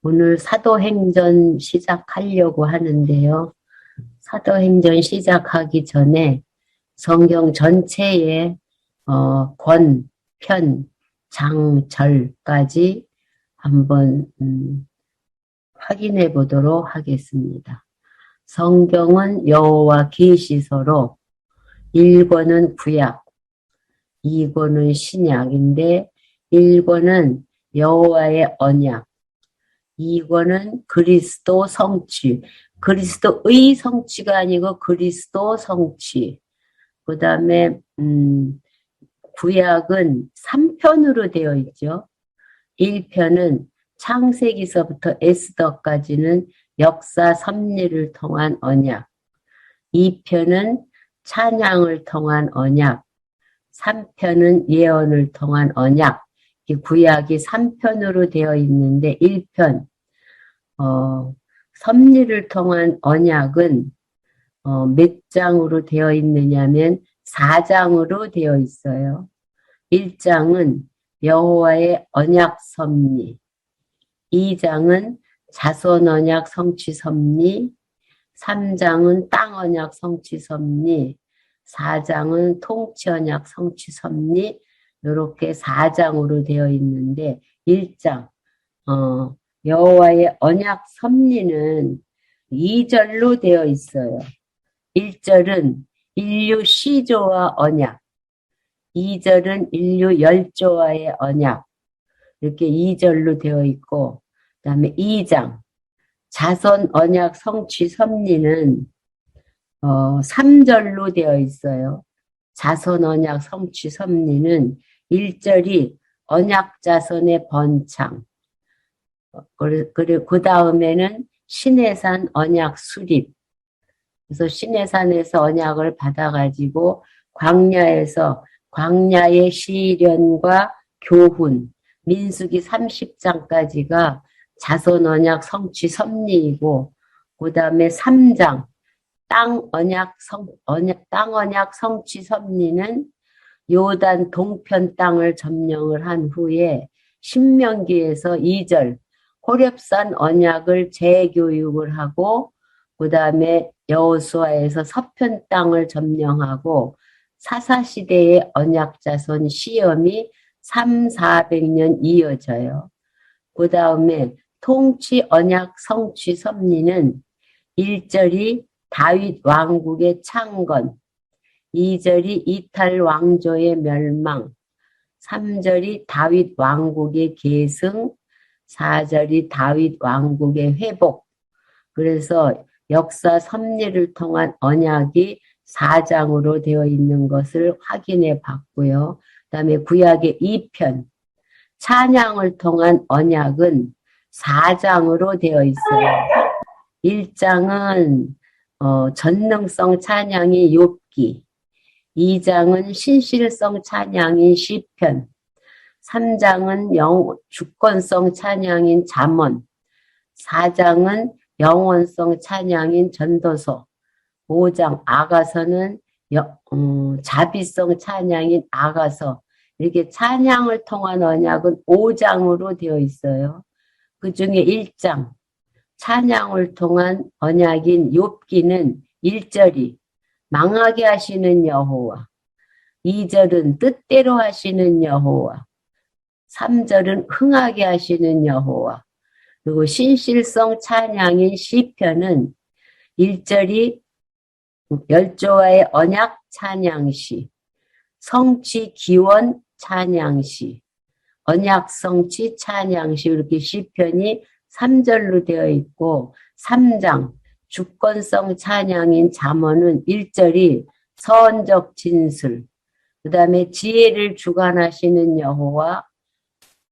오늘 사도행전 시작하려고 하는데요. 사도행전 시작하기 전에 성경 전체의 권, 편, 장, 절까지 한번 확인해 보도록 하겠습니다. 성경은 여호와 계시서로 1권은 구약, 2권은 신약인데 1권은 여호와의 언약, 이거는 그리스도 성취. 그리스도의 성취가 아니고 그리스도 성취. 그 다음에 구약은 3편으로 되어 있죠. 1편은 창세기서부터 에스더까지는 역사 섭리를 통한 언약. 2편은 찬양을 통한 언약. 3편은 예언을 통한 언약. 구약이 3편으로 되어 있는데 1편 섭리를 통한 언약은 몇 장으로 되어 있느냐면 4장으로 되어 있어요. 1장은 여호와의 언약 섭리, 2장은 자손 언약 성취 섭리, 3장은 땅 언약 성취 섭리, 4장은 통치 언약 성취 섭리, 이렇게 4장으로 되어 있는데 1장 여호와의 언약 섭리는 2절로 되어 있어요. 1절은 인류 시조와 언약, 2절은 인류 열조와의 언약, 이렇게 2절로 되어 있고, 그 다음에 2장 자손 언약 성취 섭리는 3절로 되어 있어요. 자손 언약 성취 섭리는 1절이 언약 자손의 번창, 그리고 그 다음에는 시내산 언약 수립. 그래서 시내산에서 언약을 받아가지고 광야에서 광야의 시련과 교훈, 민수기 30장까지가 자손 언약 성취 섭리이고, 그 다음에 3장 땅 언약 성취 섭리는 요단 동편 땅을 점령을 한 후에 신명기에서 2절 호렙산 언약을 재교육을 하고 그 다음에 여호수아에서 서편 땅을 점령하고 사사시대의 언약자손 시험이 300~400년 이어져요. 그 다음에 통치 언약 성취 섭리는 1절이 다윗 왕국의 창건, 2절이 이탈 왕조의 멸망, 3절이 다윗 왕국의 계승, 4절이 다윗 왕국의 회복. 그래서 역사 섭리를 통한 언약이 4장으로 되어 있는 것을 확인해 봤고요. 그 다음에 구약의 2편, 찬양을 통한 언약은 4장으로 되어 있어요. 1장은 전능성 찬양이 욥기, 2장은 신실성 찬양인 시편, 3장은 주권성 찬양인 잠언, 4장은 영원성 찬양인 전도서, 5장 아가서는 자비성 찬양인 아가서. 이렇게 찬양을 통한 언약은 5장으로 되어 있어요. 그 중에 1장 찬양을 통한 언약인 욥기는 1절이 망하게 하시는 여호와, 2절은 뜻대로 하시는 여호와, 3절은 흥하게 하시는 여호와. 그리고 신실성 찬양인 시편은 1절이 열조와의 언약 찬양시, 성취 기원 찬양시, 언약 성취 찬양시, 이렇게 시편이 3절로 되어 있고 3장 주권성 찬양인 잠언은 1절이 서원적 진술, 그 다음에 지혜를 주관하시는 여호와,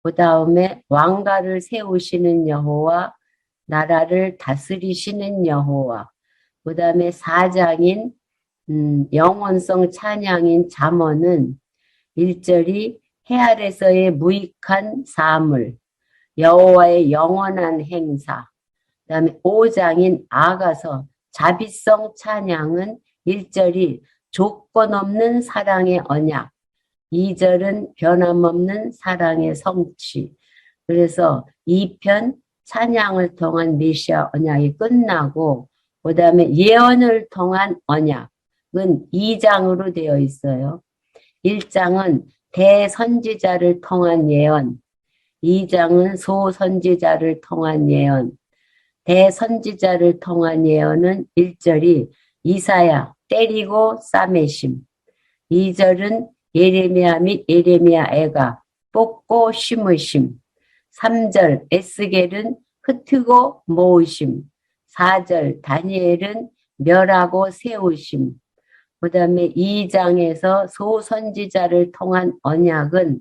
그 다음에 왕가를 세우시는 여호와, 나라를 다스리시는 여호와, 그 다음에 4장인 영원성 찬양인 잠언은 1절이 해 아래서의 무익한 사물, 여호와의 영원한 행사, 그 다음에 5장인 아가서 자비성 찬양은 1절이 조건 없는 사랑의 언약, 2절은 변함없는 사랑의 성취. 그래서 2편 찬양을 통한 메시아 언약이 끝나고 그 다음에 예언을 통한 언약은 2장으로 되어 있어요. 1장은 대선지자를 통한 예언, 2장은 소선지자를 통한 예언. 대선지자를 통한 예언은 1절이 이사야 때리고 싸매심, 2절은 예레미야 및 예레미야 애가 뽑고 심으심, 3절 에스겔은 흩트고 모으심, 4절 다니엘은 멸하고 세우심. 그 다음에 2장에서 소선지자를 통한 언약은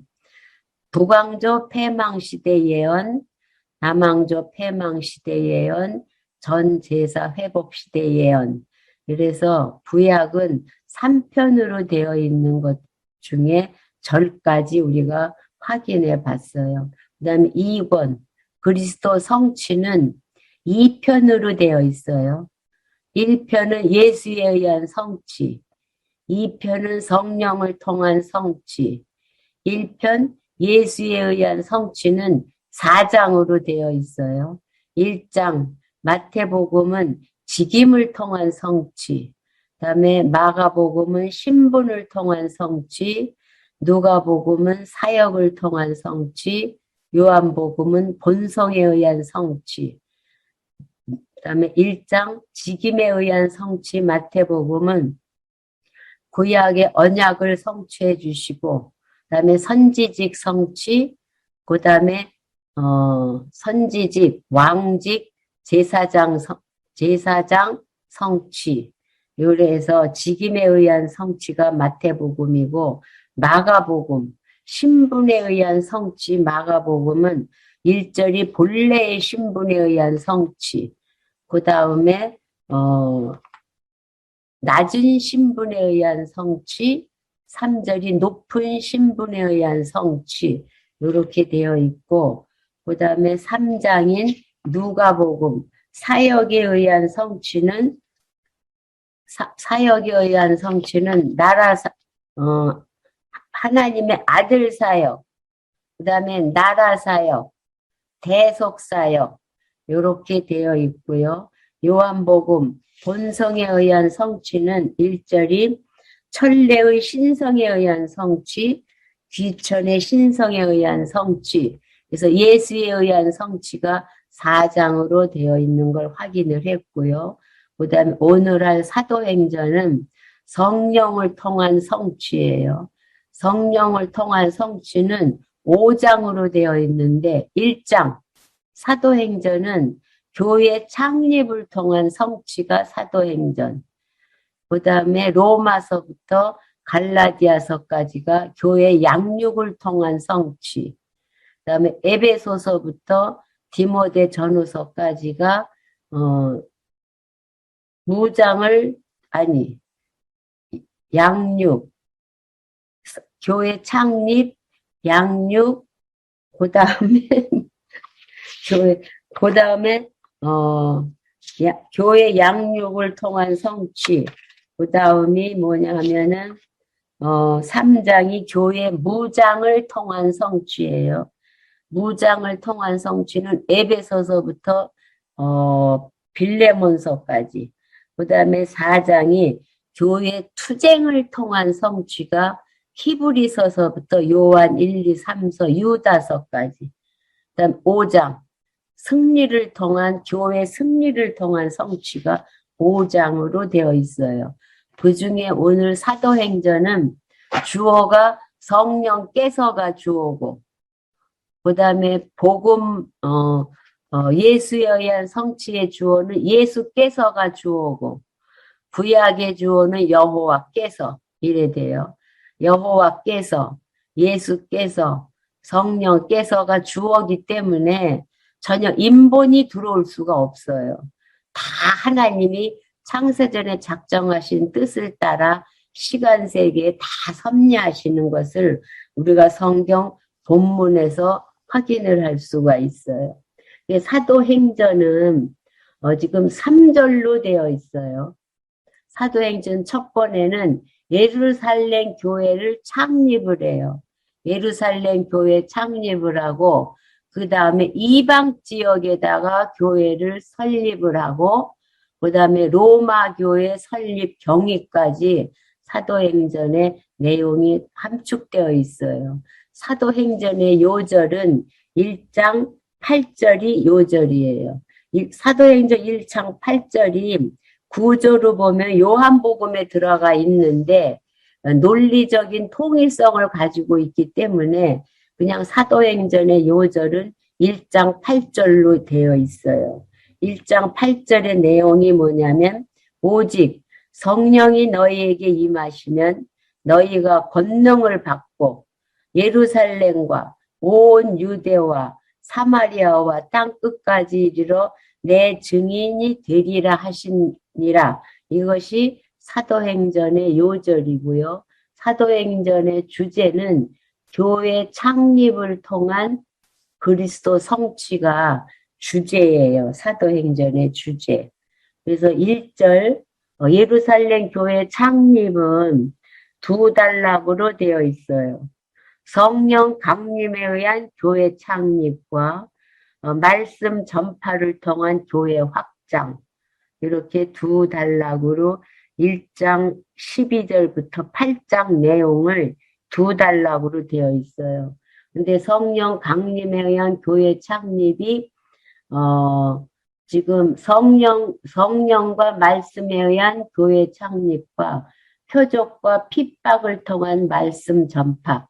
북왕조 패망시대 예언, 남왕조 패망시대 예언, 전제사 회복시대 예언. 그래서 구약은 3편으로 되어 있는 것 중에 절까지 우리가 확인해 봤어요. 그 다음에 2권 그리스도 성취는 2편으로 되어 있어요. 1편은 예수에 의한 성취, 2편은 성령을 통한 성취, 1편 예수에 의한 성취는 4장으로 되어 있어요. 1장 마태복음은 직임을 통한 성취, 그다음에 마가복음은 신분을 통한 성취, 누가복음은 사역을 통한 성취, 요한복음은 본성에 의한 성취. 그다음에 1장 직임에 의한 성취 마태복음은 구약의 언약을 성취해 주시고, 그다음에 선지직 성취, 그다음에 선지직, 왕직, 제사장 성취. 요래서 직임에 의한 성취가 마태복음이고, 마가복음, 신분에 의한 성취 마가복음은 1절이 본래의 신분에 의한 성취, 그 다음에 낮은 신분에 의한 성취, 3절이 높은 신분에 의한 성취, 이렇게 되어 있고, 그 다음에 3장인 누가복음, 사역에 의한 성취는, 사역에 의한 성취는 하나님의 아들 사역, 그 다음에 나라 사역, 대속 사역, 이렇게 되어 있고요. 요한복음, 본성에 의한 성취는 1절이 천례의 신성에 의한 성취, 귀천의 신성에 의한 성취, 그래서 예수에 의한 성취가 4장으로 되어 있는 걸 확인을 했고요. 그 다음에 오늘 할 사도행전은 성령을 통한 성취예요. 성령을 통한 성취는 5장으로 되어 있는데 1장 사도행전은 교회 창립을 통한 성취가 사도행전, 그 다음에 로마서부터 갈라디아서까지가 교회 양육을 통한 성취, 그 다음에 에베소서부터 디모데 전후서까지가 양육, 교회 창립, 양육, 그 다음에 교회 양육을 통한 성취, 그 다음이 뭐냐 하면은 3장이 교회 무장을 통한 성취예요. 무장을 통한 성취는 에베소서부터 빌레몬서까지. 그 다음에 4장이 교회 투쟁을 통한 성취가 히브리서서부터 요한 1, 2, 3서 유다서까지. 그 다음 5장 교회 승리를 통한 성취가 5장으로 되어 있어요. 그 중에 오늘 사도행전은 주어가 성령께서가 주어고, 그 다음에 복음, 예수에 의한 성취의 주어는 예수께서가 주어고, 구약의 주어는 여호와께서, 이래 돼요. 여호와께서, 예수께서, 성령께서가 주어기 때문에 전혀 인본이 들어올 수가 없어요. 다 하나님이 창세전에 작정하신 뜻을 따라 시간 세계에 다 섭리하시는 것을 우리가 성경 본문에서 확인을 할 수가 있어요. 사도행전은 지금 3절로 되어 있어요. 사도행전 첫 번에는 예루살렘 교회를 창립을 해요. 예루살렘 교회 창립을 하고 그 다음에 이방 지역에다가 교회를 설립을 하고, 그 다음에 로마 교회 설립 경위까지 사도행전의 내용이 함축되어 있어요. 사도행전의 요절은 1장 8절이 요절이에요. 사도행전 1장 8절이 구조로 보면 요한복음에 들어가 있는데 논리적인 통일성을 가지고 있기 때문에 그냥 사도행전의 요절은 1장 8절로 되어 있어요. 1장 8절의 내용이 뭐냐면 오직 성령이 너희에게 임하시면 너희가 권능을 받고 예루살렘과 온 유대와 사마리아와 땅 끝까지 이르러 내 증인이 되리라 하시니라. 이것이 사도행전의 요절이고요. 사도행전의 주제는 교회 창립을 통한 그리스도 성취가 주제예요. 사도행전의 주제. 그래서 1절 예루살렘 교회 창립은 두 단락으로 되어 있어요. 성령 강림에 의한 교회 창립과 말씀 전파를 통한 교회 확장, 이렇게 두 단락으로 1장 12절부터 8장 내용을 두 단락으로 되어 있어요. 근데 성령 강림에 의한 교회 창립이 지금 성령과 말씀에 의한 교회 창립과 표적과 핍박을 통한 말씀 전파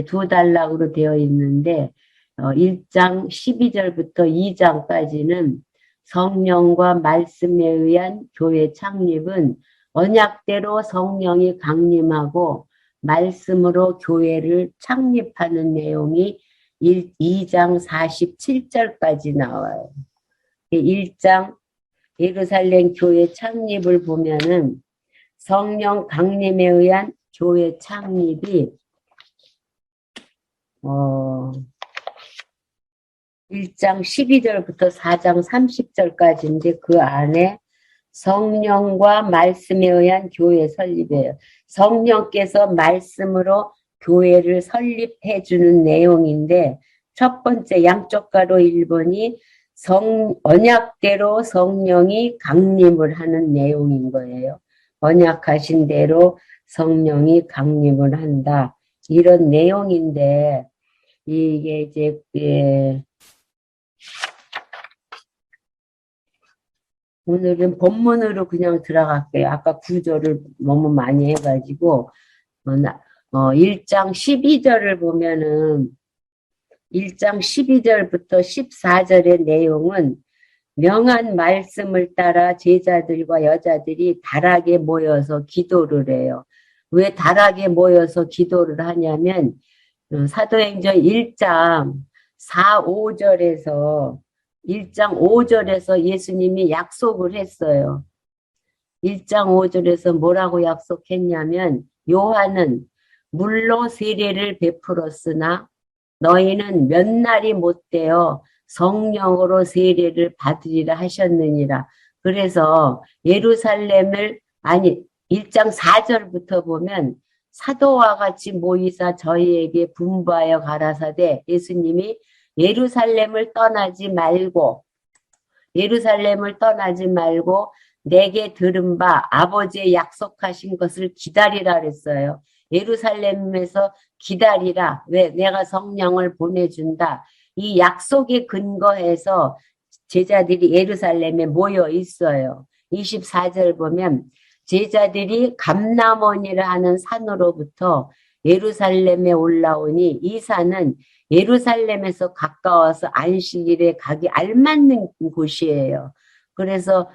두 단락으로 되어 있는데 1장 12절부터 2장까지는 성령과 말씀에 의한 교회 창립은 언약대로 성령이 강림하고 말씀으로 교회를 창립하는 내용이 2장 47절까지 나와요. 1장 예루살렘 교회 창립을 보면은 성령 강림에 의한 교회 창립이 1장 12절부터 4장 30절까지인데 그 안에 성령과 말씀에 의한 교회 설립이에요. 성령께서 말씀으로 교회를 설립해 주는 내용인데 첫 번째 양쪽 가로 1번이 언약대로 성령이 강림을 하는 내용인 거예요. 언약하신 대로 성령이 강림을 한다. 이런 내용인데 이게 이제 오늘은 본문으로 그냥 들어갈게요. 아까 구조를 너무 많이 해가지고 1장 12절을 보면은 1장 12절부터 14절의 내용은 명한 말씀을 따라 제자들과 여자들이 다락에 모여서 기도를 해요. 왜 다락에 모여서 기도를 하냐면 사도행전 1장 4, 5절에서 1장 5절에서 예수님이 약속을 했어요. 1장 5절에서 뭐라고 약속했냐면 요한은 물로 세례를 베풀었으나 너희는 몇 날이 못되어 성령으로 세례를 받으리라 하셨느니라. 그래서 예루살렘을 1장 4절부터 보면 사도와 같이 모이사 저희에게 분부하여 가라사대 예수님이 예루살렘을 떠나지 말고 내게 들은 바 아버지의 약속하신 것을 기다리라 그랬어요. 예루살렘에서 기다리라. 왜? 내가 성령을 보내준다. 이 약속에 근거해서 제자들이 예루살렘에 모여 있어요. 24절 보면 제자들이 감람원이라 하는 산으로부터 예루살렘에 올라오니 이 산은 예루살렘에서 가까워서 안식일에 가기 알맞는 곳이에요. 그래서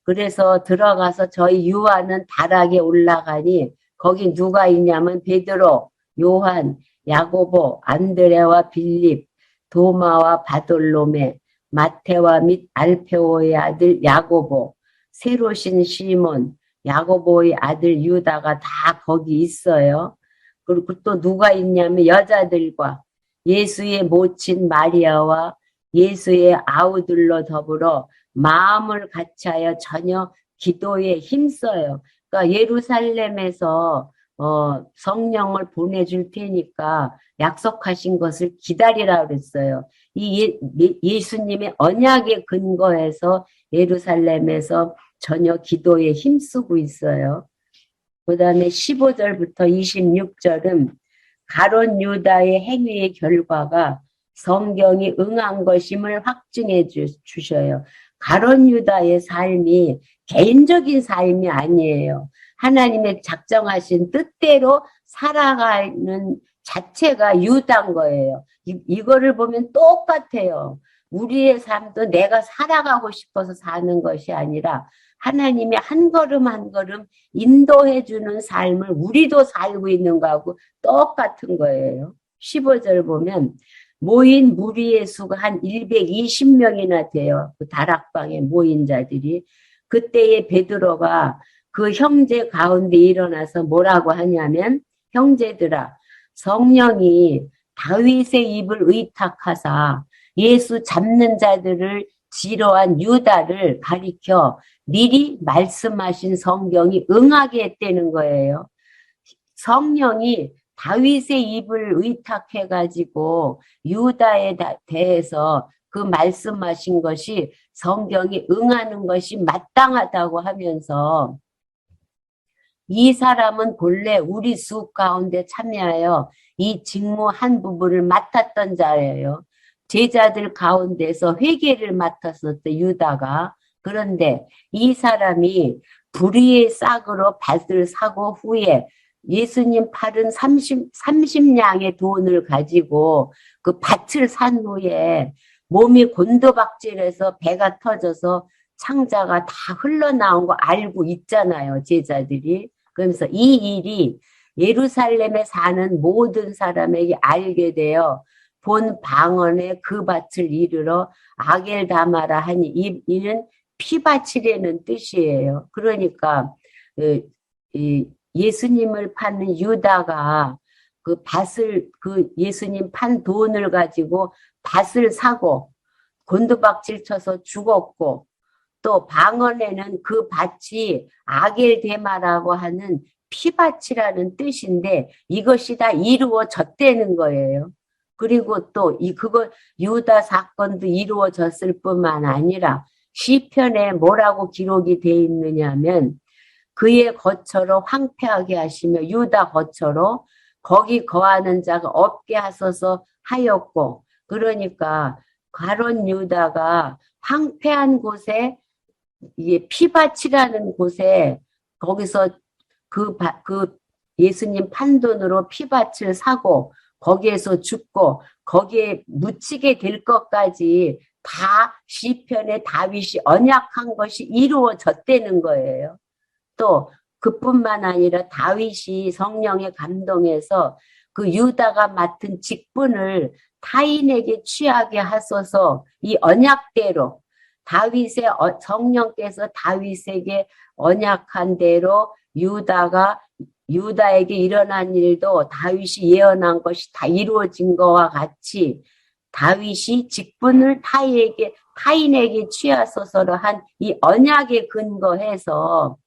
그래서 들어가서 저희 유아는 다락에 올라가니 거기 누가 있냐면 베드로, 요한, 야고보, 안드레와 빌립, 도마와 바돌로메, 마테와 및 알페오의 아들 야고보, 세로신 시몬, 야고보의 아들 유다가 다 거기 있어요. 그리고 또 누가 있냐면 여자들과 예수의 모친 마리아와 예수의 아우들로 더불어 마음을 같이하여 전혀 기도에 힘써요. 그러니까 예루살렘에서 성령을 보내줄 테니까 약속하신 것을 기다리라 그랬어요. 이 예수님의 언약에 근거해서 예루살렘에서 전혀 기도에 힘쓰고 있어요. 그 다음에 15절부터 26절은 가룟 유다의 행위의 결과가 성경이 응한 것임을 확증해 주셔요. 가룟 유다의 삶이 개인적인 삶이 아니에요. 하나님의 작정하신 뜻대로 살아가는 자체가 유다인 거예요. 이거를 보면 똑같아요. 우리의 삶도 내가 살아가고 싶어서 사는 것이 아니라 하나님이 한 걸음 한 걸음 인도해 주는 삶을 우리도 살고 있는 거하고 똑같은 거예요. 15절 보면 모인 무리의 수가 한 120명이나 돼요. 그 다락방에 모인 자들이. 그때에 베드로가 그 형제 가운데 일어나서 뭐라고 하냐면 형제들아 성령이 다윗의 입을 의탁하사 예수 잡는 자들을 지로한 유다를 가리켜 미리 말씀하신 성경이 응하게 했다는 거예요. 성령이 다윗의 입을 의탁해가지고 유다에 대해서 그 말씀하신 것이 성경이 응하는 것이 마땅하다고 하면서 이 사람은 본래 우리 수 가운데 참여하여 이 직무 한 부분을 맡았던 자예요. 제자들 가운데서 회개를 맡았었대 유다가. 그런데 이 사람이 불의의 싹으로 밭을 사고 후에 예수님 팔은 30냥의 돈을 가지고 그 밭을 산 후에 몸이 곤두박질해서 배가 터져서 창자가 다 흘러나온 거 알고 있잖아요, 제자들이. 그러면서 이 일이 예루살렘에 사는 모든 사람에게 알게 되어 본 방언에 그 밭을 이르러 아겔다마라 하니 이는 피밭이라는 뜻이에요. 그러니까 예수님을 파는 유다가 그 밭을 그 예수님 판 돈을 가지고 밭을 사고 곤두박질 쳐서 죽었고 또 방언에는 그 밭이 아겔데마라고 하는 피밭이라는 뜻인데 이것이 다 이루어졌다는 거예요. 그리고 또 그거 유다 사건도 이루어졌을 뿐만 아니라 시편에 뭐라고 기록이 돼 있느냐면 그의 거처로 황폐하게 하시며 유다 거처로 거기 거하는 자가 없게 하소서 하였고 그러니까 가룟 유다가 황폐한 곳에 이게 피밭이라는 곳에 거기서 그 예수님 판돈으로 피밭을 사고 거기에서 죽고 거기에 묻히게 될 것까지 다 시편에 다윗이 언약한 것이 이루어졌다는 거예요. 또 그뿐만 아니라 다윗이 성령에 감동해서 그 유다가 맡은 직분을 타인에게 취하게 하소서 이 언약대로 다윗의 성령께서 다윗에게 언약한 대로 유다에게 일어난 일도 다윗이 예언한 것이 다 이루어진 것과 같이 다윗이 직분을 타인에게 취하소서로 한 이 언약에 근거해서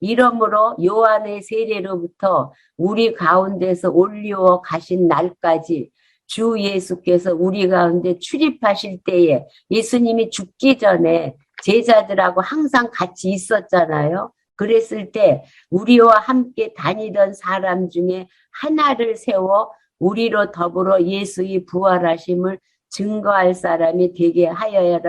이러므로 요한의 세례로부터 우리 가운데서 올리워 가신 날까지 주 예수께서 우리 가운데 출입하실 때에 예수님이 죽기 전에 제자들하고 항상 같이 있었잖아요. 그랬을 때 우리와 함께 다니던 사람 중에 하나를 세워 우리로 더불어 예수의 부활하심을 증거할 사람이 되게 하여야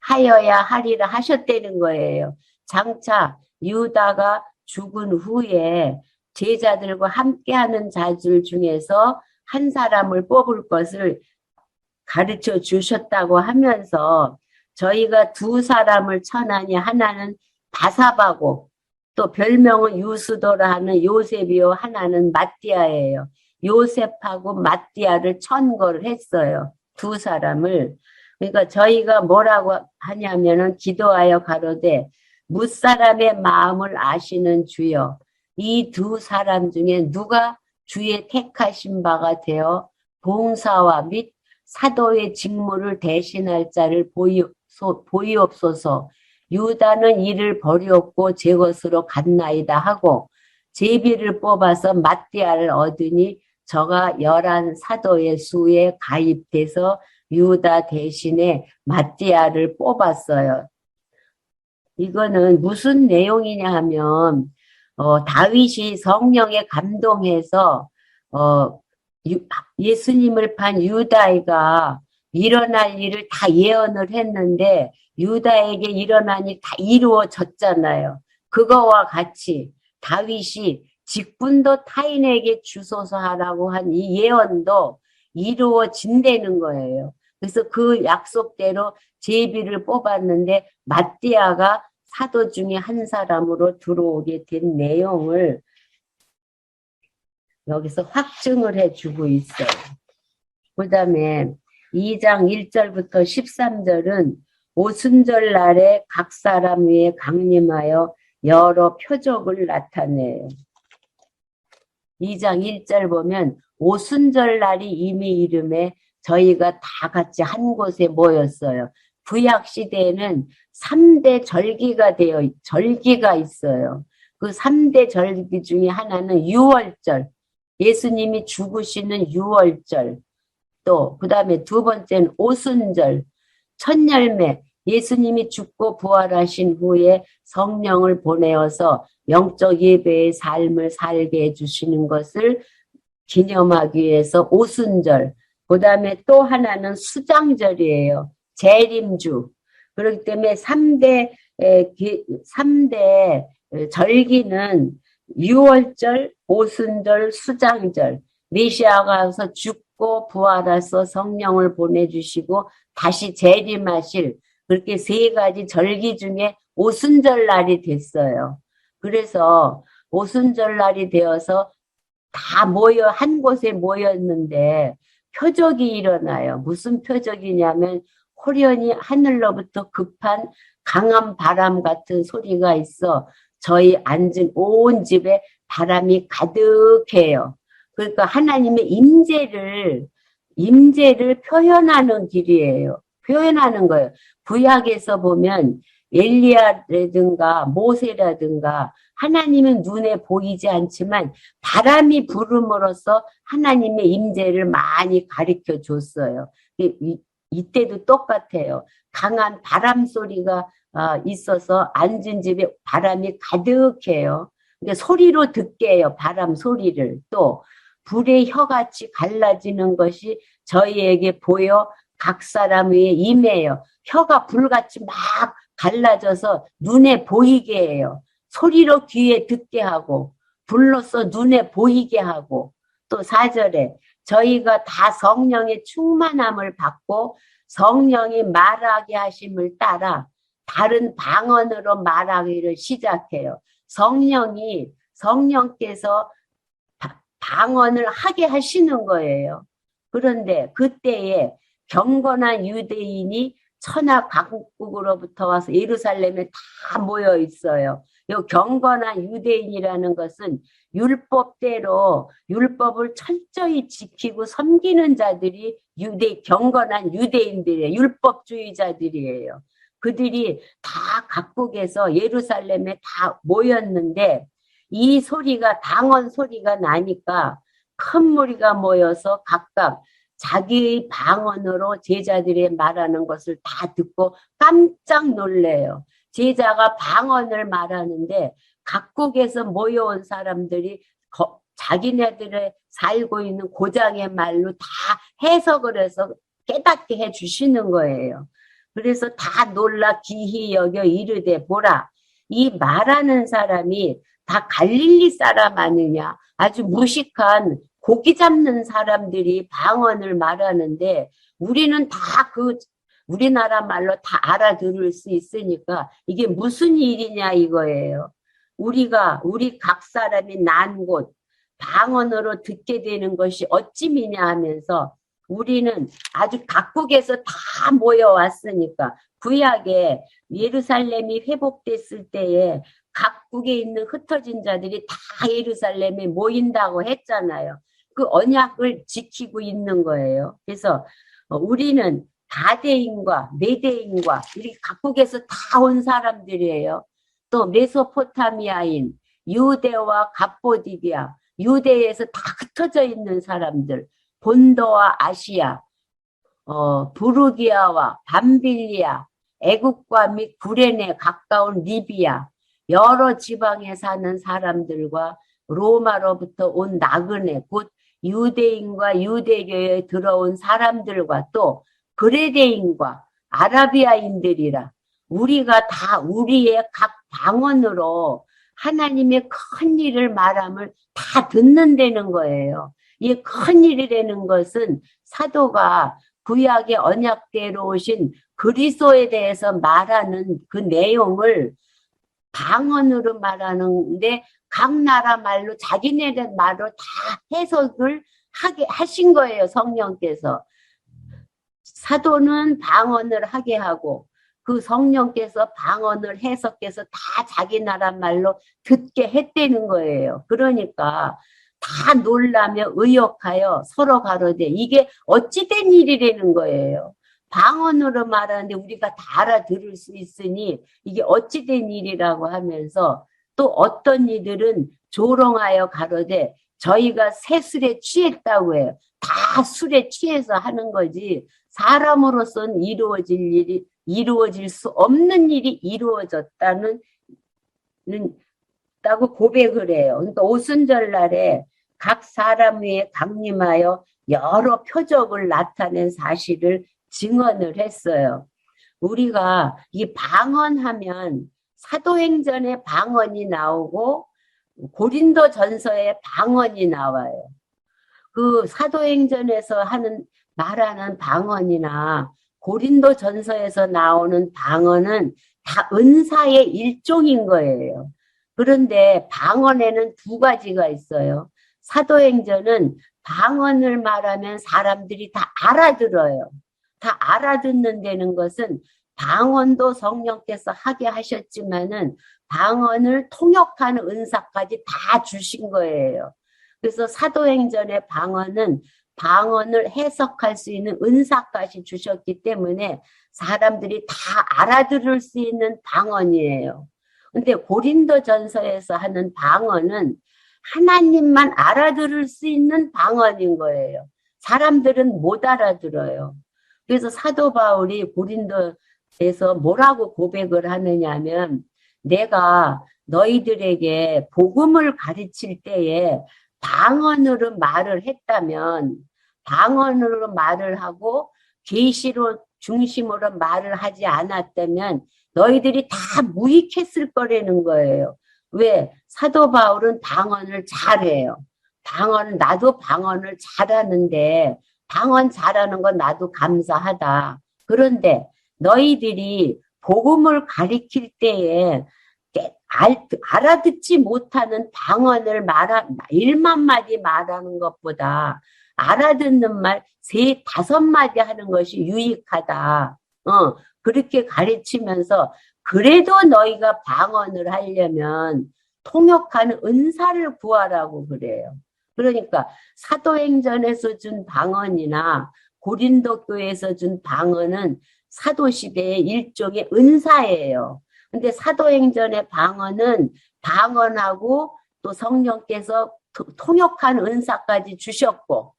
하리라 하셨다는 거예요. 장차 유다가 죽은 후에 제자들과 함께하는 자들 중에서 한 사람을 뽑을 것을 가르쳐 주셨다고 하면서 저희가 두 사람을 천하니 하나는 바사바고 또 별명은 유스도라 하는 요셉이요 하나는 마띠아예요. 요셉하고 마띠아를 천거를 했어요. 두 사람을. 그러니까 저희가 뭐라고 하냐면은 기도하여 가로되 무사람의 마음을 아시는 주여 이 두 사람 중에 누가 주의 택하신 바가 되어 봉사와 및 사도의 직무를 대신할 자를 보이옵소서. 유다는 이를 버리었고 제 것으로 갔나이다 하고 제비를 뽑아서 마띠아를 얻으니 저가 11사도의 수에 가입돼서 유다 대신에 마띠아를 뽑았어요. 이거는 무슨 내용이냐 하면 다윗이 성령에 감동해서 어, 예수님을 판 유다가 일어날 일을 다 예언을 했는데 유다에게 일어난 일 다 이루어졌잖아요. 그거와 같이 다윗이 직분도 타인에게 주소서 하라고 한 이 예언도 이루어진다는 거예요. 그래서 그 약속대로 제비를 뽑았는데 마띠아가 사도 중에 한 사람으로 들어오게 된 내용을 여기서 확증을 해주고 있어요. 그 다음에 2장 1절부터 13절은 오순절 날에 각 사람 위에 강림하여 여러 표적을 나타내요. 2장 1절 보면 오순절 날이 이미 이름에 저희가 다 같이 한 곳에 모였어요. 구약시대에는 3대 절기가 있어요. 그 3대 절기 중에 하나는 유월절, 예수님이 죽으시는 유월절, 또 그 다음에 두 번째는 오순절, 첫열매, 예수님이 죽고 부활하신 후에 성령을 보내어서 영적 예배의 삶을 살게 해주시는 것을 기념하기 위해서 오순절, 그 다음에 또 하나는 수장절이에요. 재림주. 그렇기 때문에 3대 절기는 유월절, 오순절, 수장절, 메시아가 와서 죽고 부활해서 성령을 보내주시고 다시 재림하실 그렇게 세 가지 절기 중에 오순절 날이 됐어요. 그래서 오순절 날이 되어서 다 한 곳에 모였는데 표적이 일어나요. 무슨 표적이냐면 호련히 하늘로부터 급한 강한 바람 같은 소리가 있어 저희 앉은 온 집에 바람이 가득해요. 그러니까 하나님의 임재를 표현하는 길이에요. 표현하는 거예요. 구약에서 보면 엘리야라든가 모세라든가 하나님은 눈에 보이지 않지만 바람이 불음으로써 하나님의 임재를 많이 가르쳐 줬어요. 이때도 똑같아요. 강한 바람 소리가 있어서 앉은 집에 바람이 가득해요. 그러니까 소리로 듣게 해요. 바람 소리를. 또 불의 혀같이 갈라지는 것이 저희에게 보여 각 사람 위에 임해요. 혀가 불같이 막 갈라져서 눈에 보이게 해요. 소리로 귀에 듣게 하고 불로써 눈에 보이게 하고 또 4절에 저희가 다 성령의 충만함을 받고 성령이 말하게 하심을 따라 다른 방언으로 말하기를 시작해요. 성령께서 방언을 하게 하시는 거예요. 그런데 그때에 경건한 유대인이 천하 각국으로부터 와서 예루살렘에 다 모여 있어요. 이 경건한 유대인이라는 것은 율법대로 율법을 철저히 지키고 섬기는 자들이 경건한 유대인들이에요. 율법주의자들이에요. 그들이 다 각국에서 예루살렘에 다 모였는데 이 소리가 방언 소리가 나니까 큰 무리가 모여서 각각 자기의 방언으로 제자들이 말하는 것을 다 듣고 깜짝 놀래요. 제자가 방언을 말하는데 각국에서 모여온 사람들이 자기네들의 살고 있는 고장의 말로 다 해석을 해서 깨닫게 해주시는 거예요. 그래서 다 놀라 기히 여겨 이르되 보라, 이 말하는 사람이 다 갈릴리 사람 아니냐. 아주 무식한 고기 잡는 사람들이 방언을 말하는데 우리는 다 우리나라 말로 다 알아들을 수 있으니까 이게 무슨 일이냐 이거예요. 우리 각 사람이 난 곳 방언으로 듣게 되는 것이 어찌미냐 하면서 우리는 아주 각국에서 다 모여왔으니까 구약에 예루살렘이 회복됐을 때에 각국에 있는 흩어진 자들이 다 예루살렘에 모인다고 했잖아요. 그 언약을 지키고 있는 거예요. 그래서 우리는 다대인과 메대인과 우리 각국에서 다 온 사람들이에요. 또 메소포타미아인 유대와 갑보디기아, 유대에서 다 흩어져 있는 사람들, 본도와 아시아, 부르기아와 밤빌리아, 애국과 및 구레네 가까운 리비아, 여러 지방에 사는 사람들과 로마로부터 온 나그네, 곧 유대인과 유대교에 들어온 사람들과 또 그레데인과 아라비아인들이라 우리가 다 우리의 각 방언으로 하나님의 큰 일을 말함을 다 듣는다는 거예요. 이 큰 일이라는 것은 사도가 구약의 언약대로 오신 그리스도에 대해서 말하는 그 내용을 방언으로 말하는데 각 나라 말로 자기네들 말로 다 해석을 하게 하신 거예요. 성령께서. 사도는 방언을 하게 하고 그 성령께서 방언을 해석해서 다 자기 나라 말로 듣게 했다는 거예요. 그러니까 다 놀라며 의역하여 서로 가로되 이게 어찌된 일이라는 거예요. 방언으로 말하는데 우리가 다 알아들을 수 있으니 이게 어찌된 일이라고 하면서 또 어떤 이들은 조롱하여 가로되 저희가 새 술에 취했다고 해요. 다 술에 취해서 하는 거지 사람으로서는 이루어질 수 없는 일이 이루어졌다는 다고 고백을 해요. 그러니까 오순절 날에 각 사람 위에 강림하여 여러 표적을 나타낸 사실을 증언을 했어요. 우리가 이 방언하면 사도행전에 방언이 나오고 고린도 전서에 방언이 나와요. 그 사도행전에서 말하는 방언이나 고린도 전서에서 나오는 방언은 다 은사의 일종인 거예요. 그런데 방언에는 두 가지가 있어요. 사도행전은 방언을 말하면 사람들이 다 알아들어요. 다 알아듣는다는 것은 방언도 성령께서 하게 하셨지만은 방언을 통역하는 은사까지 다 주신 거예요. 그래서 사도행전의 방언은 방언을 해석할 수 있는 은사까지 주셨기 때문에 사람들이 다 알아들을 수 있는 방언이에요. 근데 고린도 전서에서 하는 방언은 하나님만 알아들을 수 있는 방언인 거예요. 사람들은 못 알아들어요. 그래서 사도 바울이 고린도에서 뭐라고 고백을 하느냐면 내가 너희들에게 복음을 가르칠 때에 방언으로 말을 했다면 방언으로 말을 하고 계시로 중심으로 말을 하지 않았다면 너희들이 다 무익했을 거라는 거예요. 왜? 사도 바울은 방언을 잘해요. 나도 방언을 잘하는데 방언 잘하는 건 나도 감사하다. 그런데 너희들이 복음을 가리킬 때에 알아듣지 못하는 방언을 1만 마디 말하는 것보다 알아듣는 말 3, 5마디 하는 것이 유익하다. 그렇게 가르치면서 그래도 너희가 방언을 하려면 통역하는 은사를 구하라고 그래요. 그러니까 사도행전에서 준 방언이나 고린도 교회에서 준 방언은 사도시대의 일종의 은사예요. 근데 사도행전의 방언은 방언하고 또 성령께서 통역한 은사까지 주셨고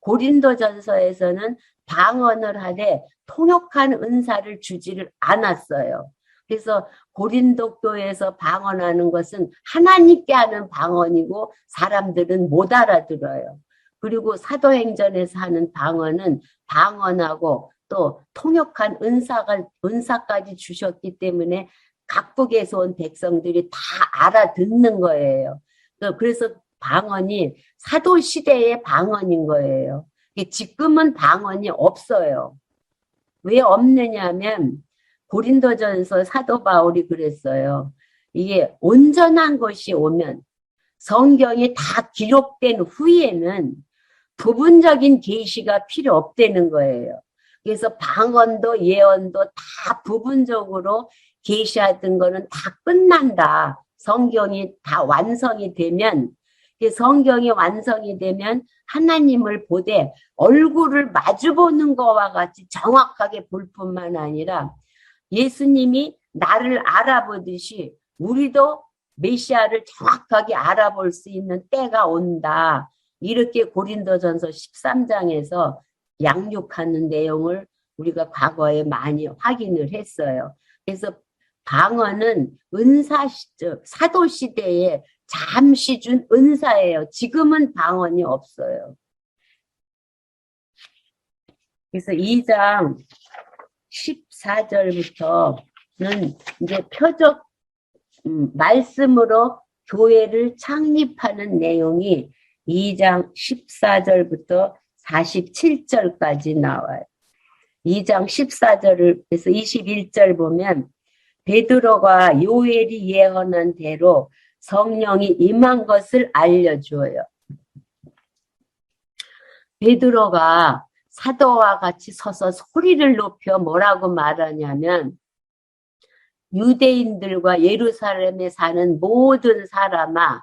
고린도전서에서는 방언을 하되 통역한 은사를 주지를 않았어요. 그래서 고린도 교회에서 방언하는 것은 하나님께 하는 방언이고 사람들은 못 알아들어요. 그리고 사도행전에서 하는 방언은 방언하고 또 통역한 은사까지 주셨기 때문에 각국에서 온 백성들이 다 알아듣는 거예요. 그래서 방언이 사도시대의 방언인 거예요. 지금은 방언이 없어요. 왜 없느냐면 고린도전서 사도 바울이 그랬어요. 이게 온전한 것이 오면 성경이 다 기록된 후에는 부분적인 계시가 필요 없다는 거예요. 그래서 방언도 예언도 다 부분적으로 계시하던 거는 다 끝난다. 성경이 다 완성이 되면 성경이 완성이 되면 하나님을 보되 얼굴을 마주보는 것과 같이 정확하게 볼 뿐만 아니라 예수님이 나를 알아보듯이 우리도 메시아를 정확하게 알아볼 수 있는 때가 온다. 이렇게 고린도전서 13장에서 양육하는 내용을 우리가 과거에 많이 확인을 했어요. 그래서 방언은 사도 시대에 잠시 준 은사예요. 지금은 방언이 없어요. 그래서 2장 14절부터는 이제 표적 말씀으로 교회를 창립하는 내용이 2장 14절부터 47절까지 나와요. 2장 14절을 그래서 21절 보면 베드로가 요엘이 예언한 대로 성령이 임한 것을 알려줘요. 베드로가 사도와 같이 서서 소리를 높여 뭐라고 말하냐면 유대인들과 예루살렘에 사는 모든 사람아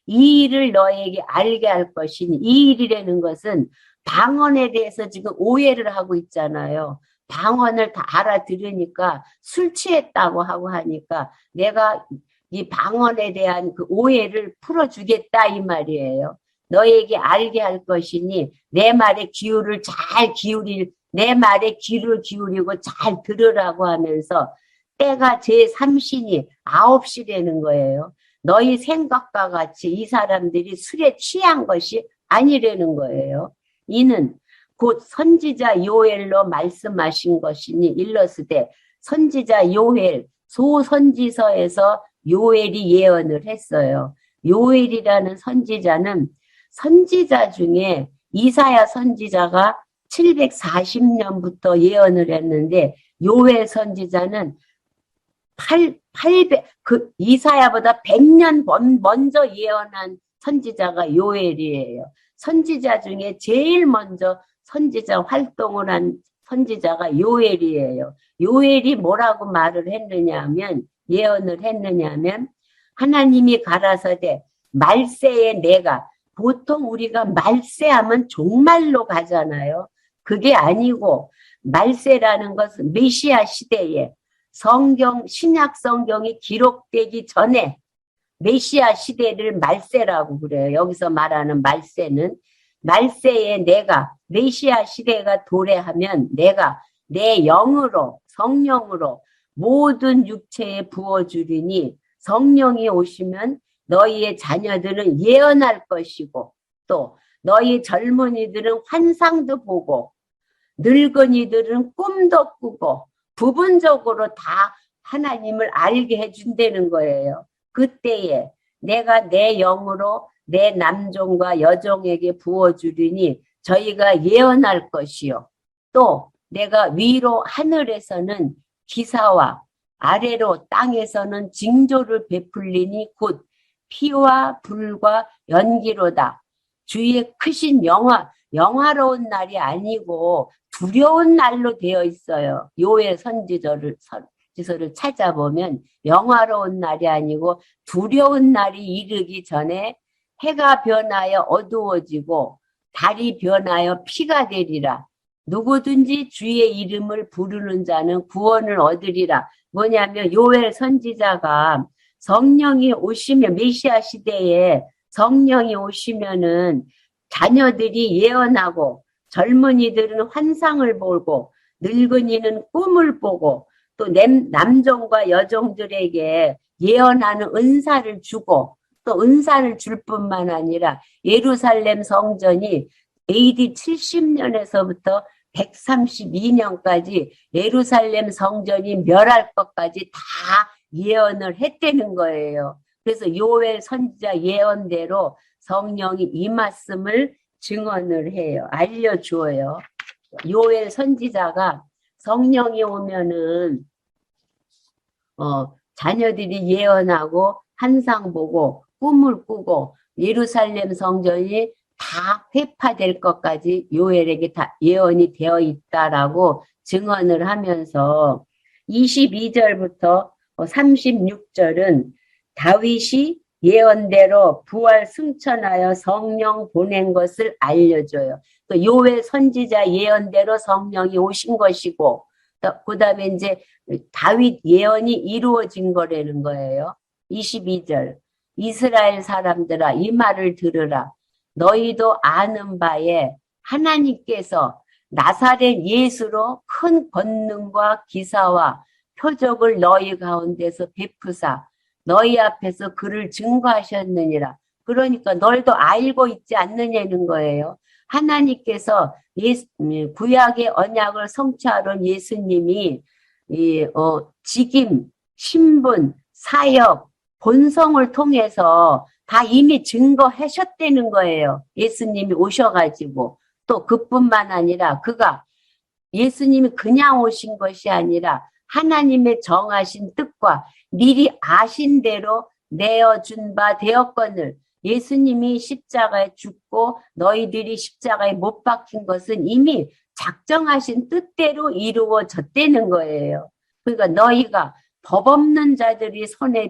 이 일을 너에게 알게 할 것이니 이 일이라는 것은 방언에 대해서 지금 오해를 하고 있잖아요. 방언을 다 알아들으니까 술 취했다고 하고 하니까 내가 이 방언에 대한 그 오해를 풀어주겠다 이 말이에요. 너에게 알게 할 것이니 내 말에 내 말에 귀를 기울이고 잘 들으라고 하면서 때가 제3신이 9시라는 거예요. 너희 생각과 같이 이 사람들이 술에 취한 것이 아니라는 거예요. 이는 곧 선지자 요엘로 말씀하신 것이니 일러스되 선지자 요엘 소선지서에서 요엘이 예언을 했어요. 요엘이라는 선지자는 선지자 중에 이사야 선지자가 740년부터 예언을 했는데 요엘 선지자는 이사야보다 100년 먼저 예언한 선지자가 요엘이에요. 선지자 중에 제일 먼저 선지자 활동을 한 선지자가 요엘이에요. 요엘이 뭐라고 말을 했느냐 하면 예언을 했느냐 하면 하나님이 가라사대 말세에 내가 보통 우리가 말세하면 종말로 가잖아요. 그게 아니고 말세라는 것은 메시아 시대에 신약 성경이 기록되기 전에 메시아 시대를 말세라고 그래요. 여기서 말하는 말세는 말세에 내가 메시아 시대가 도래하면 내가 내 영으로 성령으로 모든 육체에 부어주리니 성령이 오시면 너희의 자녀들은 예언할 것이고 또 너희 젊은이들은 환상도 보고 늙은이들은 꿈도 꾸고 부분적으로 다 하나님을 알게 해준다는 거예요. 그때에 내가 내 영으로 내 남종과 여종에게 부어주리니 저희가 예언할 것이요. 또 내가 위로 하늘에서는 기사와 아래로 땅에서는 징조를 베풀리니 곧 피와 불과 연기로다. 주의 크신 영화로운 날이 아니고 두려운 날로 되어 있어요. 요엘 선지서를 찾아보면 영화로운 날이 아니고 두려운 날이 이르기 전에 해가 변하여 어두워지고 달이 변하여 피가 되리라. 누구든지 주의 이름을 부르는 자는 구원을 얻으리라. 뭐냐면 요엘 선지자가 성령이 오시면 메시아 시대에 성령이 오시면은 자녀들이 예언하고 젊은이들은 환상을 보고 늙은이는 꿈을 보고 또 남종과 여종들에게 예언하는 은사를 주고 또 은사를 줄 뿐만 아니라 예루살렘 성전이 AD 70년에서부터 132년까지 예루살렘 성전이 멸할 것까지 다 예언을 했다는 거예요. 그래서 요엘 선지자 예언대로 성령이 임했음을 증언을 해요. 알려줘요. 요엘 선지자가 성령이 오면은 자녀들이 예언하고 환상 보고 꿈을 꾸고 예루살렘 성전이 다 회파될 것까지 요엘에게 다 예언이 되어 있다라고 증언을 하면서 22절부터 36절은 다윗이 예언대로 부활 승천하여 성령 보낸 것을 알려줘요. 요엘 선지자 예언대로 성령이 오신 것이고 그 다음에 이제 다윗 예언이 이루어진 거라는 거예요. 22절. 이스라엘 사람들아 이 말을 들으라. 너희도 아는 바에 하나님께서 나사렛 예수로 큰 권능과 기사와 표적을 너희 가운데서 베푸사 너희 앞에서 그를 증거하셨느니라. 그러니까 너희도 알고 있지 않느냐는 거예요. 하나님께서 구약의 언약을 성취하러 예수님이 직임, 신분, 사역, 본성을 통해서 다 이미 증거하셨다는 거예요. 예수님이 오셔가지고. 또 그뿐만 아니라 예수님이 그냥 오신 것이 아니라 하나님의 정하신 뜻과 미리 아신 대로 내어준 바 되었거늘 예수님이 십자가에 죽고 너희들이 십자가에 못 박힌 것은 이미 작정하신 뜻대로 이루어졌다는 거예요. 그러니까 너희가 법 없는 자들이 손에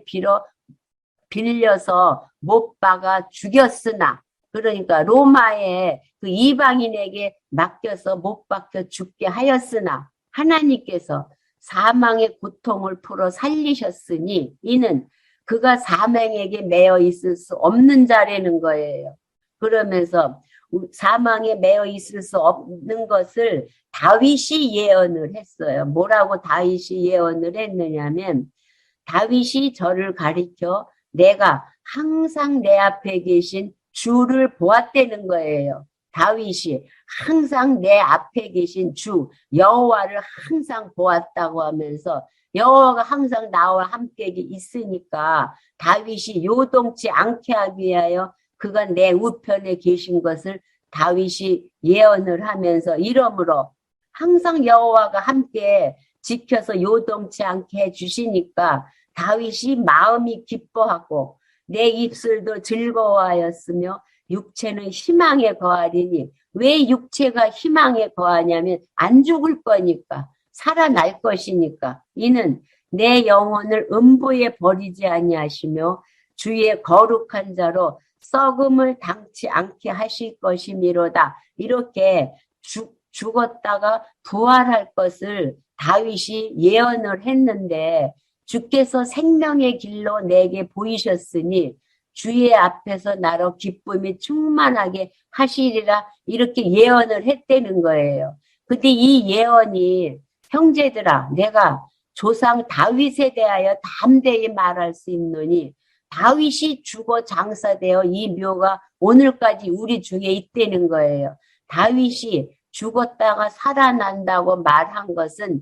빌려서 못 박아 죽였으나 그러니까 로마의 그 이방인에게 맡겨서 못 박혀 죽게 하였으나 하나님께서 사망의 고통을 풀어 살리셨으니 이는 그가 사망에게 매여 있을 수 없는 자라는 거예요. 그러면서 사망에 매여 있을 수 없는 것을 다윗이 예언을 했어요. 뭐라고 다윗이 예언을 했느냐면 다윗이 저를 가리켜 내가 항상 내 앞에 계신 주를 보았다는 거예요. 다윗이 항상 내 앞에 계신 주 여호와를 항상 보았다고 하면서 여호와가 항상 나와 함께 있으니까 다윗이 요동치 않게 하기 위하여 그가 내 우편에 계신 것을 다윗이 예언을 하면서 이러므로 항상 여호와가 함께 지켜서 요동치 않게 해주시니까 다윗이 마음이 기뻐하고 내 입술도 즐거워하였으며 육체는 희망에 거하리니 왜 육체가 희망에 거하냐면 안 죽을 거니까 살아날 것이니까 이는 내 영혼을 음부에 버리지 아니하시며 주의 거룩한 자로 썩음을 당치 않게 하실 것이미로다. 이렇게 죽었다가 부활할 것을 다윗이 예언을 했는데 주께서 생명의 길로 내게 보이셨으니 주의 앞에서 나로 기쁨이 충만하게 하시리라 이렇게 예언을 했다는 거예요. 근데 이 예언이 형제들아 내가 조상 다윗에 대하여 담대히 말할 수 있노니 다윗이 죽어 장사되어 이 묘가 오늘까지 우리 중에 있다는 거예요. 다윗이 죽었다가 살아난다고 말한 것은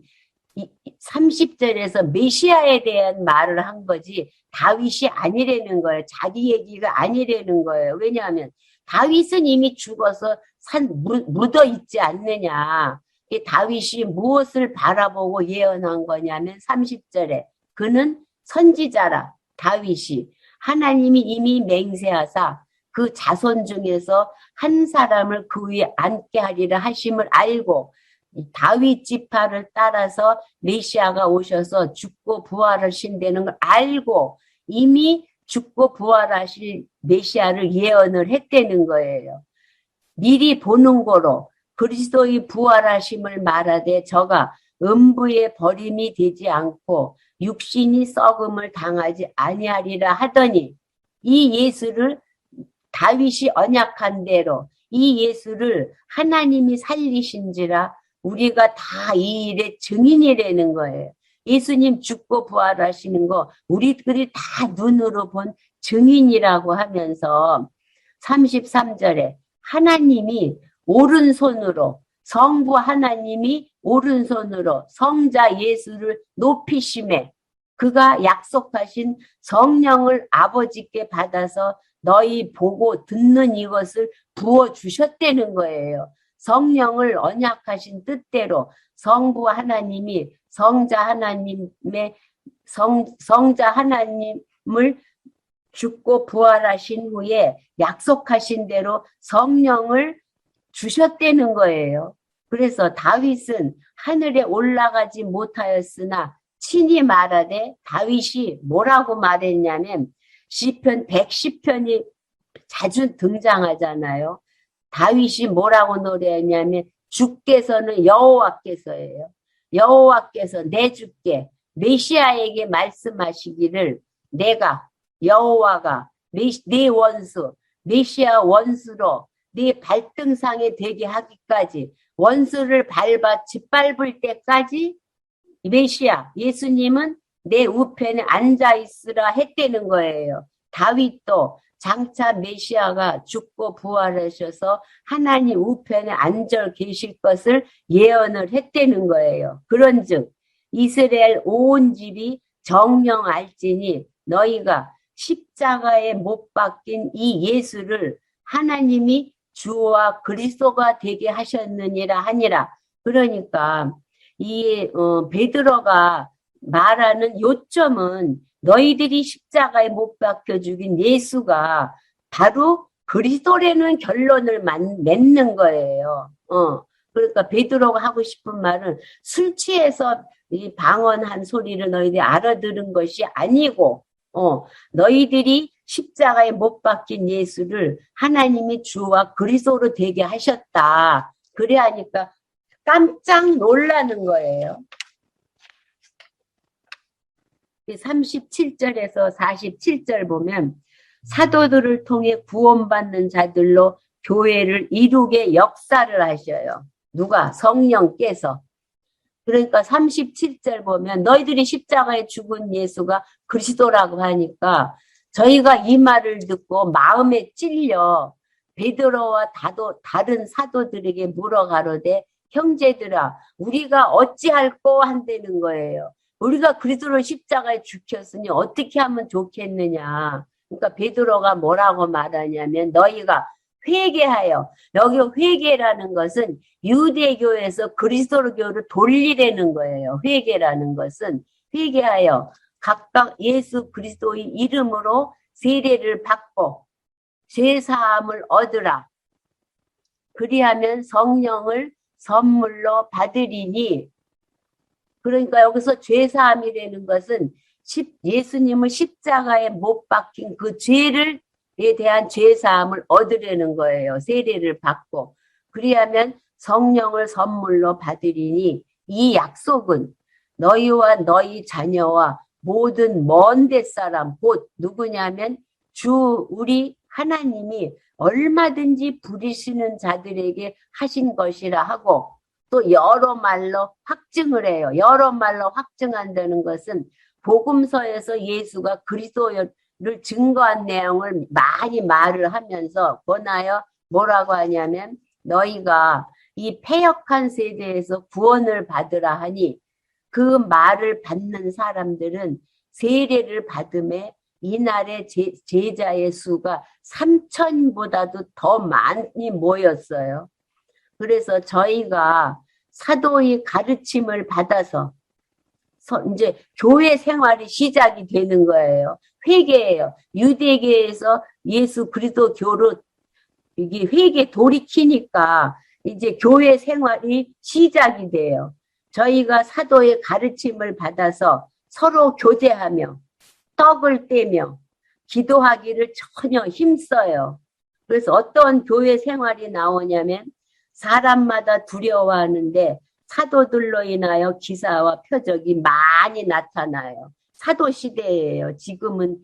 30절에서 메시아에 대한 말을 한 거지 다윗이 아니라는 거예요. 자기 얘기가 아니라는 거예요. 왜냐하면 다윗은 이미 죽어서 묻어 있지 않느냐. 다윗이 무엇을 바라보고 예언한 거냐면 30절에 그는 선지자라 다윗이 하나님이 이미 맹세하사 그 자손 중에서 한 사람을 그 위에 앉게 하리라 하심을 알고 다윗 지파를 따라서 메시아가 오셔서 죽고 부활하신다는 걸 알고 이미 죽고 부활하실 메시아를 예언을 했다는 거예요. 미리 보는 거로 그리스도의 부활하심을 말하되 저가 음부에 버림이 되지 않고 육신이 썩음을 당하지 아니하리라 하더니 이 예수를 다윗이 언약한 대로 이 예수를 하나님이 살리신지라 우리가 다 이 일의 증인이라는 거예요. 예수님 죽고 부활하시는 거 우리들이 다 눈으로 본 증인이라고 하면서 33절에 하나님이 오른손으로 성부 하나님이 오른손으로 성자 예수를 높이심에 그가 약속하신 성령을 아버지께 받아서 너희 보고 듣는 이것을 부어주셨다는 거예요. 성령을 언약하신 뜻대로 성부 하나님이 성자 하나님을 죽고 부활하신 후에 약속하신 대로 성령을 주셨다는 거예요. 그래서 다윗은 하늘에 올라가지 못하였으나 친히 말하되 다윗이 뭐라고 말했냐면 시편 110편이 자주 등장하잖아요. 다윗이 뭐라고 노래했냐면 주께서는 여호와께서예요. 여호와께서 내 주께 메시아에게 말씀하시기를 내가 여호와가 네 원수 메시아 원수로 네 발등상에 되게 하기까지 원수를 밟아 짓밟을 때까지 메시아 예수님은 내 우편에 앉아 있으라 했다는 거예요. 다윗도 장차 메시아가 죽고 부활하셔서 하나님 우편에 앉아 계실 것을 예언을 했다는 거예요. 그런즉 이스라엘 온 집이 정령 알지니 너희가 십자가에 못 박힌 이 예수를 하나님이 주와 그리스도가 되게 하셨느니라 하니라. 그러니까 이 베드로가 말하는 요점은 너희들이 십자가에 못 박혀 죽인 예수가 바로 그리스도라는 결론을 맺는 거예요. 그러니까 베드로가 하고 싶은 말은 술 취해서 이 방언한 소리를 너희들이 알아들은 것이 아니고 너희들이 십자가에 못 박힌 예수를 하나님이 주와 그리스도로 되게 하셨다. 그래 하니까 깜짝 놀라는 거예요. 37절에서 47절 보면 사도들을 통해 구원받는 자들로 교회를 이루게 역사를 하셔요. 누가? 성령께서. 그러니까 37절 보면 너희들이 십자가에 죽은 예수가 그리스도라고 하니까 저희가 이 말을 듣고 마음에 찔려 베드로와 다른 사도들에게 물어가로되 형제들아 우리가 어찌할꼬 한다는 거예요. 우리가 그리스도를 십자가에 죽였으니 어떻게 하면 좋겠느냐. 그러니까 베드로가 뭐라고 말하냐면 너희가 회개하여, 여기 회개라는 것은 유대교에서 그리스도교를 돌리라는 거예요. 회개라는 것은 회개하여 각각 예수 그리스도의 이름으로 세례를 받고 죄사함을 얻으라. 그리하면 성령을 선물로 받으리니. 그러니까 여기서 죄사함이라는 것은 예수님을 십자가에 못 박힌 그 죄를 에 대한 죄사함을 얻으려는 거예요. 세례를 받고. 그리하면 성령을 선물로 받으리니 이 약속은 너희와 너희 자녀와 모든 먼 데 사람 곧 누구냐면 주 우리 하나님이 얼마든지 부리시는 자들에게 하신 것이라 하고 또 여러 말로 확증을 해요. 여러 말로 확증한다는 것은 복음서에서 예수가 그리스도를 증거한 내용을 많이 말을 하면서 권하여 뭐라고 하냐면 너희가 이 패역한 세대에서 구원을 받으라 하니 그 말을 받는 사람들은 세례를 받음에 이날의 제자의 수가 3,000보다도 더 많이 모였어요. 그래서 저희가 사도의 가르침을 받아서 이제 교회 생활이 시작이 되는 거예요. 회개예요. 유대계에서 예수 그리스도 교로 이게 회개 돌이키니까 이제 교회 생활이 시작이 돼요. 저희가 사도의 가르침을 받아서 서로 교제하며 떡을 떼며 기도하기를 전혀 힘써요. 그래서 어떤 교회 생활이 나오냐면 사람마다 두려워하는데 사도들로 인하여 기사와 표적이 많이 나타나요. 사도 시대예요. 지금은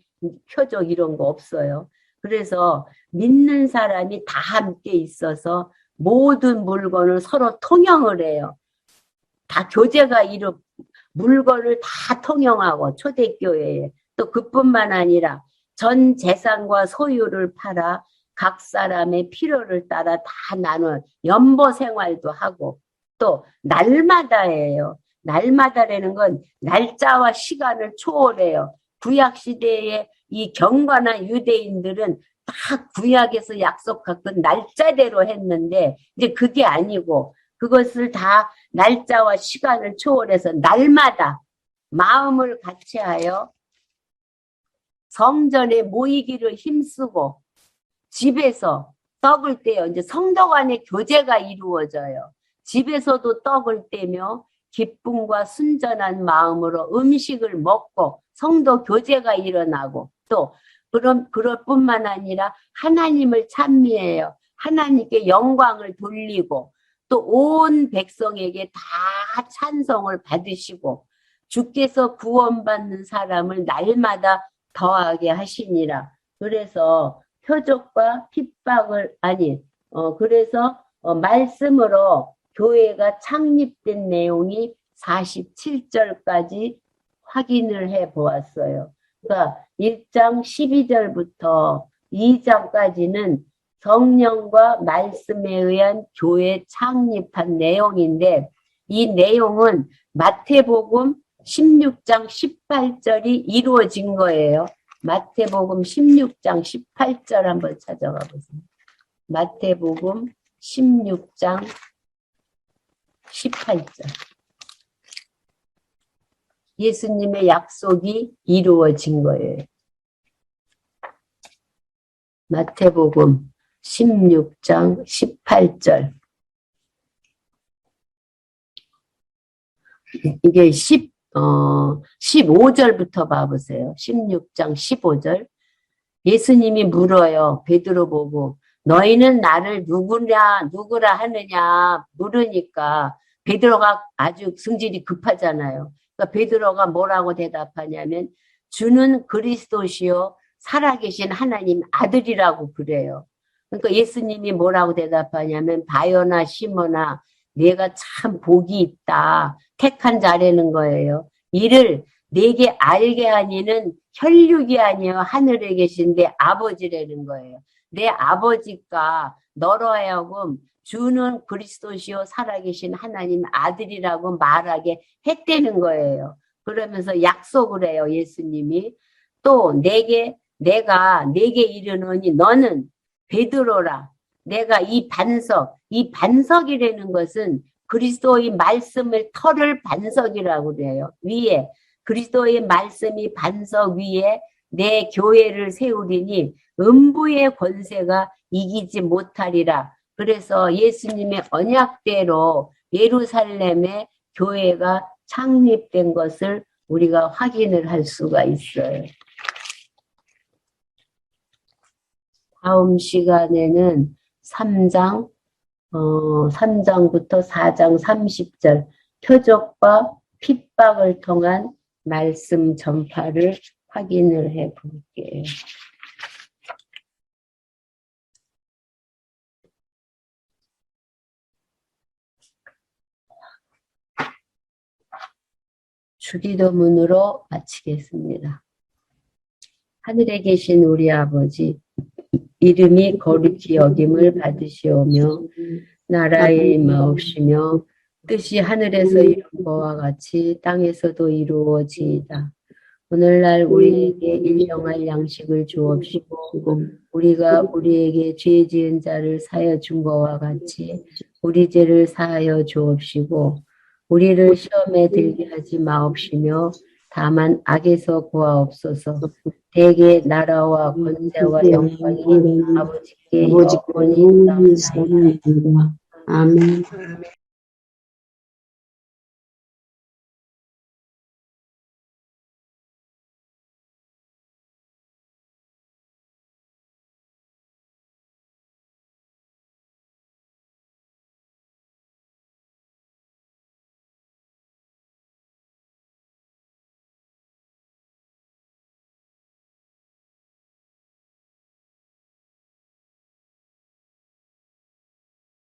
표적 이런 거 없어요. 그래서 믿는 사람이 다 함께 있어서 모든 물건을 서로 통용을 해요. 다 교제가 물건을 다 통용하고 초대교회에 또 그뿐만 아니라 전 재산과 소유를 팔아 각 사람의 필요를 따라 다 나눈 연보 생활도 하고 또 날마다예요. 날마다라는 건 날짜와 시간을 초월해요. 구약시대에 이 경건한 유대인들은 다 구약에서 약속했던 날짜대로 했는데 이제 그게 아니고 그것을 다 날짜와 시간을 초월해서 날마다 마음을 같이하여 성전에 모이기를 힘쓰고 집에서 떡을 떼요. 이제 성도 간의 교제가 이루어져요. 집에서도 떡을 떼며 기쁨과 순전한 마음으로 음식을 먹고 성도 교제가 일어나고 또 그럴 뿐만 아니라 하나님을 찬미해요. 하나님께 영광을 돌리고 또 온 백성에게 다 찬송을 받으시고 주께서 구원받는 사람을 날마다 더하게 하시니라. 그래서 표적과 핍박을 그래서 말씀으로 교회가 창립된 내용이 47절까지 확인을 해 보았어요. 그러니까 1장 12절부터 2장까지는 성령과 말씀에 의한 교회 창립한 내용인데, 이 내용은 마태복음 16장 18절이 이루어진 거예요. 마태복음 16장 18절 한번 찾아가 보세요. 마태복음 16장 18절. 예수님의 약속이 이루어진 거예요. 마태복음 16장 18절. 이게 15절부터 봐보세요. 16장 15절. 예수님이 물어요. 베드로 보고, 너희는 나를 누구라 하느냐 물으니까 베드로가 아주 성질이 급하잖아요. 그러니까 베드로가 뭐라고 대답하냐면, 주는 그리스도시요 살아계신 하나님 아들이라고 그래요. 그러니까 예수님이 뭐라고 대답하냐면, 바요나 시몬아, 내가 참 복이 있다. 택한 자라는 거예요. 이를 내게 알게 하니는 혈육이 아니요 하늘에 계신데 아버지라는 거예요. 내 아버지가 너로 하여금 주는 그리스도시요 살아계신 하나님 아들이라고 말하게 했다는 거예요. 그러면서 약속을 해요. 예수님이 또 내가 내게 이르노니 너는 베드로라. 내가 이 반석이라는 것은 그리스도의 말씀을 털을 반석이라고 그래요. 위에 그리스도의 말씀이 반석 위에 내 교회를 세우리니 음부의 권세가 이기지 못하리라. 그래서 예수님의 언약대로 예루살렘의 교회가 창립된 것을 우리가 확인을 할 수가 있어요. 다음 시간에는 3장부터 4장 30절 표적과 핍박을 통한 말씀 전파를 확인을 해 볼게요. 주기도문으로 마치겠습니다. 하늘에 계신 우리 아버지, 이름이 거룩히 여김을 받으시오며 나라의 임하옵시며 뜻이 하늘에서 이룬 것과 같이 땅에서도 이루어지이다. 오늘날 우리에게 일용할 양식을 주옵시고 우리가 우리에게 죄 지은 자를 사하여 준 것과 같이 우리 죄를 사하여 주옵시고 우리를 시험에 들게 하지 마옵시며 다만 악에서 구하옵소서. 대개 나라와 권세와 영광이 아버지께 영원히 있사옵나이다. 아멘.